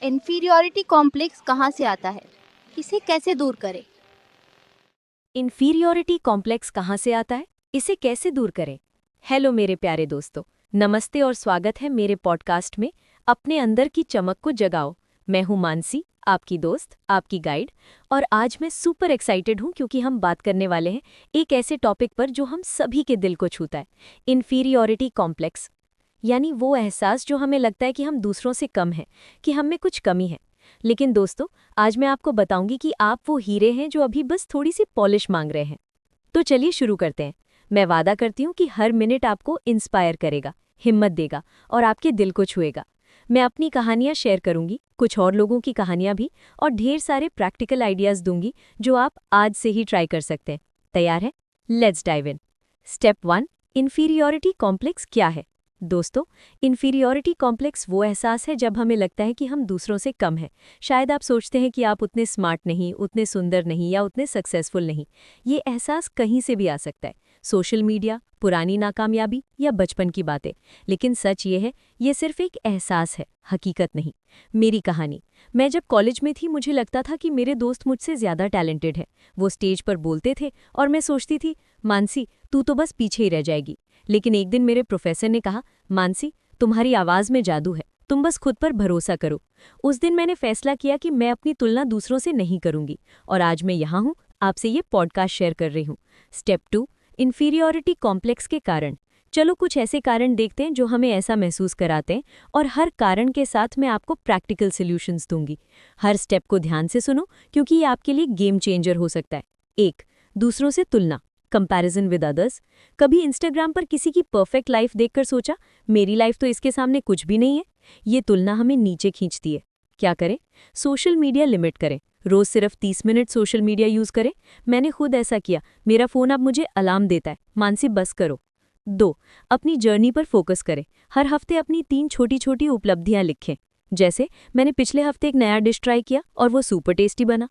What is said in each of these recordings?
Inferiority complex कहाँ से आता है? इसे कैसे दूर करें? इन्फीरियॉरिटी कॉम्प्लेक्स कहाँ से आता है, इसे कैसे दूर करें? हेलो मेरे प्यारे दोस्तों, नमस्ते और स्वागत है मेरे पॉडकास्ट में अपने अंदर की चमक को जगाओ। मैं हूँ मानसी, आपकी दोस्त, आपकी गाइड, और आज मैं सुपर एक्साइटेड हूँ क्योंकि हम बात करने वाले हैं एक ऐसे टॉपिक पर जो हम सभी के दिल को छूता है, इन्फीरियॉरिटी कॉम्प्लेक्स। यानी वो एहसास जो हमें लगता है कि हम दूसरों से कम हैं, कि हम में कुछ कमी है। लेकिन दोस्तों, आज मैं आपको बताऊंगी कि आप वो हीरे हैं जो अभी बस थोड़ी सी पॉलिश मांग रहे हैं। तो चलिए शुरू करते हैं। मैं वादा करती हूँ कि हर मिनट आपको इंस्पायर करेगा, हिम्मत देगा और आपके दिल को छुएगा। मैं अपनी कहानियाँ शेयर करूंगी, कुछ और लोगों की कहानियाँ भी, और ढेर सारे प्रैक्टिकल आइडियाज़ दूंगी जो आप आज से ही ट्राई कर सकते हैं। तैयार है? Let's dive in. Step 1, inferiority complex क्या है? दोस्तों, इन्फीरियॉरिटी कॉम्प्लेक्स वो एहसास है जब हमें लगता है कि हम दूसरों से कम हैं। शायद आप सोचते हैं कि आप उतने स्मार्ट नहीं, उतने सुंदर नहीं या उतने सक्सेसफुल नहीं। ये एहसास कहीं से भी आ सकता है, सोशल मीडिया, पुरानी नाकामयाबी या बचपन की बातें। लेकिन सच ये है, ये सिर्फ एक एहसास है, हकीकत नहीं। मेरी कहानी। मैं जब कॉलेज में थी मुझे लगता था कि मेरे दोस्त मुझसे ज़्यादा टैलेंटेड है। वो स्टेज पर बोलते थे और मैं सोचती थी, मानसी तू तो बस पीछे ही रह जाएगी। लेकिन एक दिन मेरे प्रोफेसर ने कहा, मानसी तुम्हारी आवाज़ में जादू है, तुम बस खुद पर भरोसा करो। उस दिन मैंने फैसला किया कि मैं अपनी तुलना दूसरों से नहीं करूंगी, और आज मैं यहाँ हूँ, आपसे ये पॉडकास्ट शेयर कर रही हूँ। स्टेप 2, इन्फीरियॉरिटी कॉम्प्लेक्स के कारण। चलो कुछ ऐसे कारण देखते हैं जो हमें ऐसा महसूस कराते हैं, और हर कारण के साथ मैं आपको प्रैक्टिकल सॉल्यूशंस दूंगी। हर स्टेप को ध्यान से सुनो क्योंकि ये आपके लिए गेम चेंजर हो सकता है। 1, दूसरों से तुलना, कंपैरिजन विद अदर्स। कभी इंस्टाग्राम पर किसी की परफेक्ट लाइफ देखकर सोचा, मेरी लाइफ तो इसके सामने कुछ भी नहीं है? ये तुलना हमें नीचे खींचती है। क्या करें? सोशल मीडिया लिमिट करें। रोज सिर्फ 30 मिनट सोशल मीडिया यूज करें। मैंने खुद ऐसा किया, मेरा फोन अब मुझे अलार्म देता है, मानसी बस करो। 2, अपनी जर्नी पर फोकस करें। हर हफ्ते अपनी 3 छोटी छोटी उपलब्धियां लिखें। जैसे मैंने पिछले हफ्ते एक नया डिश ट्राई किया और वो सुपर टेस्टी बना।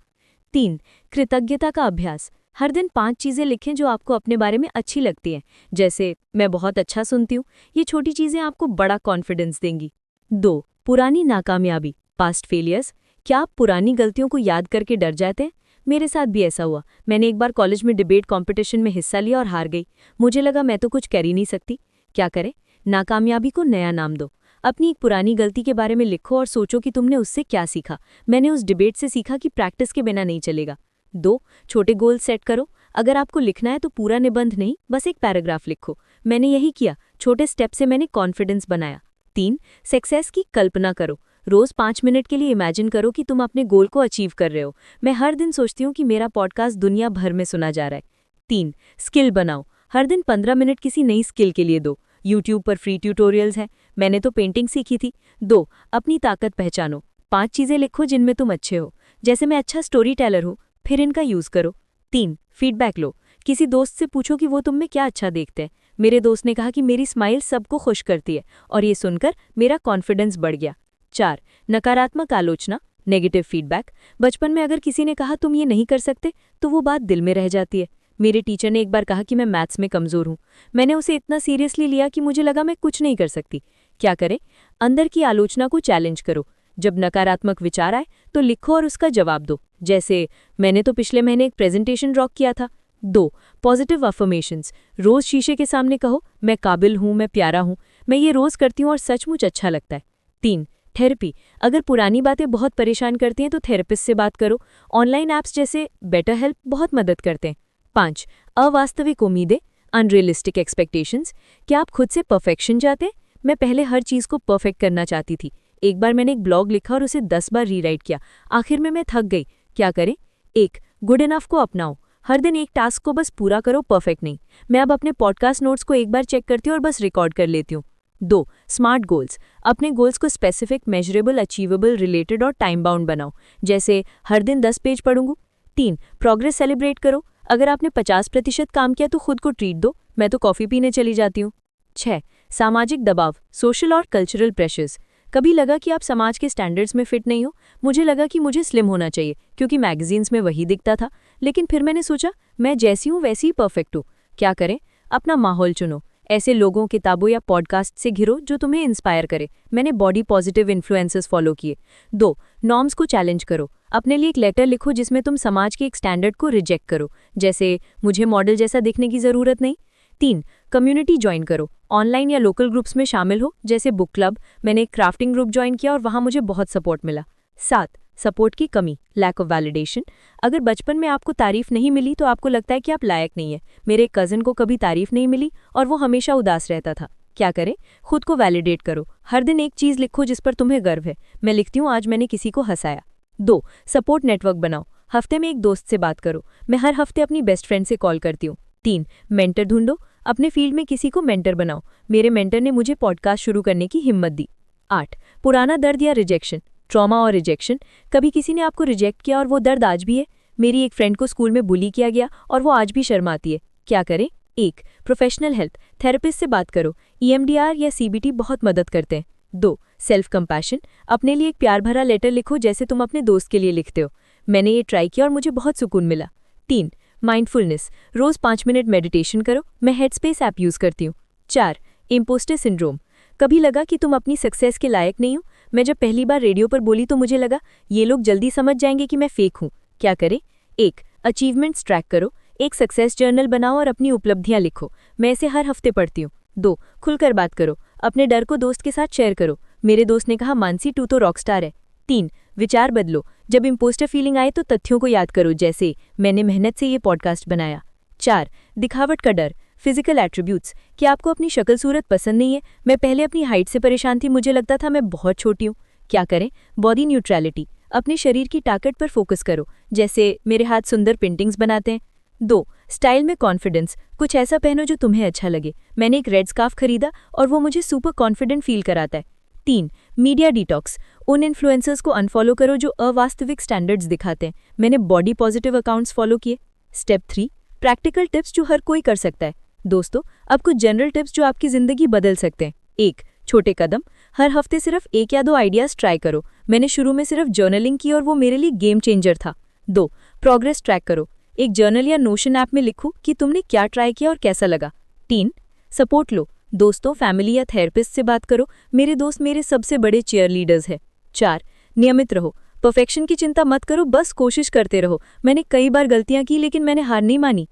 3, कृतज्ञता का अभ्यास। हर दिन 5 चीज़ें लिखें जो आपको अपने बारे में अच्छी लगती हैं। जैसे मैं बहुत अच्छा सुनती हूँ। ये छोटी चीज़ें आपको बड़ा कॉन्फिडेंस देंगी। 2, पुरानी नाकामयाबी, पास्ट फेलियर्स। क्या आप पुरानी गलतियों को याद करके डर जाते हैं? मेरे साथ भी ऐसा हुआ। मैंने एक बार कॉलेज में डिबेट कॉम्पिटिशन में हिस्सा लिया और हार गई। मुझे लगा मैं तो कुछ कर ही नहीं सकती। क्या करें? नाकामयाबी को नया नाम दो। अपनी एक पुरानी गलती के बारे में लिखो और सोचो कि तुमने उससे क्या सीखा। मैंने उस डिबेट से सीखा कि प्रैक्टिस के बिना नहीं चलेगा। 2, छोटे गोल सेट करो। अगर आपको लिखना है तो पूरा निबंध नहीं, बस एक पैराग्राफ लिखो। मैंने यही किया, छोटे स्टेप से मैंने कॉन्फिडेंस बनाया। 3, सक्सेस की कल्पना करो। रोज 5 मिनट के लिए इमेजिन करो कि तुम अपने गोल को अचीव कर रहे हो। मैं हर दिन सोचती हूँ कि मेरा पॉडकास्ट दुनिया भर में सुना जा रहा है। 3, स्किल बनाओ। हर दिन 15 मिनट किसी नई स्किल के लिए दो। यूट्यूब पर फ्री ट्यूटोरियल्स हैं, मैंने तो पेंटिंग सीखी थी। 2, अपनी ताकत पहचानो। 5 चीज़ें लिखो जिनमें तुम अच्छे हो। जैसे मैं अच्छा स्टोरी टेलर हूँ, फिर इनका यूज़ करो। 3, फीडबैक लो। किसी दोस्त से पूछो कि वो तुम में क्या अच्छा देखते हैं। मेरे दोस्त ने कहा कि मेरी स्माइल सबको खुश करती है, और ये सुनकर मेरा कॉन्फिडेंस बढ़ गया। 4, नकारात्मक आलोचना, नेगेटिव फीडबैक। बचपन में अगर किसी ने कहा तुम ये नहीं कर सकते, तो वो बात दिल में रह जाती है। मेरे टीचर ने एक बार कहा कि मैं मैथ्स में कमज़ोर हूँ। मैंने उसे इतना सीरियसली लिया कि मुझे लगा मैं कुछ नहीं कर सकती। क्या करें? अंदर की आलोचना को चैलेंज करो। जब नकारात्मक विचार आए तो लिखो और उसका जवाब दो। जैसे मैंने तो पिछले महीने एक प्रेजेंटेशन रॉक किया था। 2, पॉजिटिव अफर्मेशंस। रोज शीशे के सामने कहो, मैं काबिल हूँ, मैं प्यारा हूँ। मैं ये रोज करती हूँ और सचमुच अच्छा लगता है। 3, थेरेपी। अगर पुरानी बातें बहुत परेशान करती हैं तो थेरेपिस्ट से बात करो। ऑनलाइन ऐप्स जैसे बेटर हेल्प बहुत मदद करते हैं। 5, अवास्तविक उम्मीदें, अनरियलिस्टिक एक्सपेक्टेशंस। क्या आप खुद से परफेक्शन चाहते हैं? मैं पहले हर चीज़ को परफेक्ट करना चाहती थी। एक बार मैंने एक ब्लॉग लिखा और उसे 10 बार रीराइट किया। आखिर में मैं थक गई। क्या करें? 1, गुड इनफ को अपनाओ। हर दिन एक टास्क को बस पूरा करो, परफेक्ट नहीं। मैं अब अपने पॉडकास्ट नोट्स को एक बार चेक करती हूँ और बस रिकॉर्ड कर लेती हूँ। 2, स्मार्ट गोल्स। अपने गोल्स को स्पेसिफिक, मेजरेबल, अचीवेबल, रिलेटेड और टाइम बाउंड बनाओ। जैसे हर दिन 10 पेज पढ़ूंगी। 3, प्रोग्रेस सेलिब्रेट करो। अगर आपने 50% काम किया तो खुद को ट्रीट दो। मैं तो कॉफ़ी पीने चली जाती हूँ। 6, सामाजिक दबाव, सोशल और कल्चरल प्रेशर्स। कभी लगा कि आप समाज के स्टैंडर्ड्स में फिट नहीं हो। मुझे लगा कि मुझे स्लिम होना चाहिए क्योंकि मैगजीन्स में वही दिखता था। लेकिन फिर मैंने सोचा मैं जैसी हूँ वैसी ही परफेक्ट हूँ। क्या करें? अपना माहौल चुनो। ऐसे लोगों, किताबों या पॉडकास्ट से घिरो जो तुम्हें इंस्पायर करे। मैंने बॉडी पॉजिटिव इन्फ्लुएंसर्स फॉलो किए। 2. नॉर्म्स को चैलेंज करो। अपने लिए एक लेटर लिखो जिसमें तुम समाज के एक स्टैंडर्ड को रिजेक्ट करो, जैसे मुझे मॉडल जैसा दिखने की ज़रूरत नहीं। 3. कम्युनिटी ज्वाइन करो। ऑनलाइन या लोकल ग्रुप्स में शामिल हो, जैसे बुक क्लब। मैंने एक क्राफ्टिंग ग्रुप ज्वाइन किया और वहाँ मुझे बहुत सपोर्ट मिला। 7. सपोर्ट की कमी, लैक ऑफ वैलिडेशन। अगर बचपन में आपको तारीफ नहीं मिली तो आपको लगता है कि आप लायक नहीं है। मेरे कज़न को कभी तारीफ नहीं मिली और वो हमेशा उदास रहता था। क्या करें? खुद को वैलिडेट करो। हर दिन एक चीज़ लिखो जिस पर तुम्हें गर्व है। मैं लिखती हूँ, आज मैंने किसी को हंसाया। 2. सपोर्ट नेटवर्क बनाओ। हफ्ते में एक दोस्त से बात करो। मैं हर हफ्ते अपनी बेस्ट फ्रेंड से कॉल करती हूँ। 3. मेंटर ढूंढो। अपने फील्ड में किसी को मेंटर बनाओ। मेरे मेंटर ने मुझे पॉडकास्ट शुरू करने की हिम्मत दी। 8. पुराना दर्द या रिजेक्शन, ट्रॉमा और रिजेक्शन। कभी किसी ने आपको रिजेक्ट किया और वो दर्द आज भी है। मेरी एक फ्रेंड को स्कूल में बुली किया गया और वो आज भी शर्माती है। क्या करें? 1. प्रोफेशनल हेल्प, थेरेपिस्ट से बात करो। EMDR या CBT बहुत मदद करते हैं। 2. सेल्फ कंपैशन, अपने लिए एक प्यार भरा लेटर लिखो जैसे तुम अपने दोस्त के लिए लिखते हो। मैंने ये ट्राई किया और मुझे बहुत सुकून मिला। 3. माइंडफुलनेस, रोज 5 मिनट मेडिटेशन करो। मैं हेडस्पेस ऐप यूज करती हूँ। 4. इम्पोस्टर सिंड्रोम, कभी लगा कि तुम अपनी सक्सेस के लायक नहीं हो? मैं जब पहली बार रेडियो पर बोली तो मुझे लगा ये लोग जल्दी समझ जाएंगे कि मैं फेक हूँ। क्या करें? 1. अचीवमेंट्स ट्रैक करो। एक सक्सेस जर्नल बनाओ और अपनी उपलब्धियां लिखो। मैं इसे हर हफ्ते पढ़ती हूँ। 2. खुलकर बात करो। अपने डर को दोस्त के साथ शेयर करो। मेरे दोस्त ने कहा, मानसी तू तो रॉकस्टार है। 3. विचार बदलो। जब इम्पोस्टर फीलिंग आए तो तथ्यों को याद करो, जैसे मैंने मेहनत से ये पॉडकास्ट बनाया। 4. दिखावट का डर, फिजिकल एट्रीब्यूट्स, क्या आपको अपनी शक्ल सूरत पसंद नहीं है? मैं पहले अपनी हाइट से परेशान थी, मुझे लगता था मैं बहुत छोटी हूँ। क्या करें? बॉडी न्यूट्रलिटी, अपने शरीर की ताकत पर फोकस करो, जैसे मेरे हाथ सुंदर पेंटिंग्स बनाते हैं। 2. स्टाइल में कॉन्फिडेंस, कुछ ऐसा पहनो जो तुम्हें अच्छा लगे। मैंने एक रेड स्कार्फ खरीदा और वो मुझे सुपर कॉन्फिडेंट फील कराता है। 3. मीडिया डिटॉक्स, उन इन्फ्लुएंसर्स को अनफॉलो करो जो अवास्तविक स्टैंडर्ड्स दिखाते हैं। मैंने बॉडी पॉजिटिव अकाउंट्स फॉलो किए। स्टेप 3. प्रैक्टिकल टिप्स जो हर कोई कर सकता है। दोस्तों, अब कुछ जनरल टिप्स जो आपकी जिंदगी बदल सकते हैं। 1. छोटे कदम, हर हफ्ते सिर्फ 1 या 2 आइडियाज ट्राई करो। मैंने शुरू में सिर्फ जर्नलिंग की और वो मेरे लिए गेम चेंजर था। 2. प्रोग्रेस ट्रैक करो। एक जर्नल या नोशन ऐप में लिखो कि तुमने क्या ट्राई किया और कैसा लगा। 3. सपोर्ट लो। दोस्तों, फैमिली या थेरेपिस्ट से बात करो। मेरे दोस्त मेरे सबसे बड़े चीयर लीडर्स हैं। 4. नियमित रहो। परफेक्शन की चिंता मत करो, बस कोशिश करते रहो। मैंने कई बार गलतियां की लेकिन मैंने हार नहीं मानी।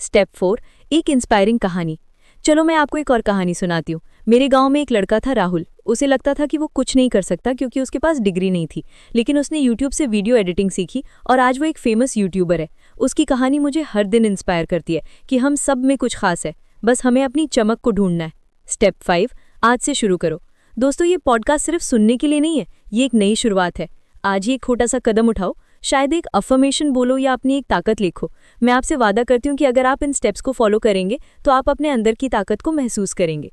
स्टेप 4. एक इंस्पायरिंग कहानी। चलो मैं आपको एक और कहानी सुनाती हूँ। मेरे गांव में एक लड़का था, राहुल। उसे लगता था कि वो कुछ नहीं कर सकता क्योंकि उसके पास डिग्री नहीं थी, लेकिन उसने यूट्यूब से वीडियो एडिटिंग सीखी और आज वो एक फेमस यूट्यूबर है। उसकी कहानी मुझे हर दिन इंस्पायर करती है कि हम सब में कुछ खास है, बस हमें अपनी चमक को ढूंढना है। स्टेप 5. आज से शुरू करो। दोस्तों, ये पॉडकास्ट सिर्फ सुनने के लिए नहीं है, ये एक नई शुरुआत है। आज ही एक छोटा सा कदम उठाओ, शायद एक अफर्मेशन बोलो या अपनी एक ताकत लिखो। मैं आपसे वादा करती हूँ कि अगर आप इन स्टेप्स को फॉलो करेंगे तो आप अपने अंदर की ताकत को महसूस करेंगे।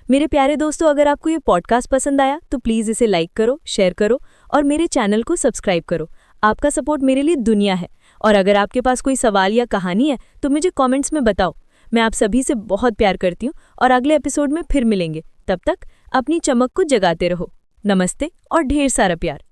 मेरे प्यारे दोस्तों, अगर आपको ये पॉडकास्ट पसंद आया तो प्लीज़ इसे लाइक करो, शेयर करो और मेरे चैनल को सब्सक्राइब करो। आपका सपोर्ट मेरे लिए दुनिया है। और अगर आपके पास कोई सवाल या कहानी है तो मुझे कमेंट्स में बताओ। मैं आप सभी से बहुत प्यार करती हूँ और अगले एपिसोड में फिर मिलेंगे। तब तक अपनी चमक को जगाते रहो। नमस्ते और ढेर सारा प्यार।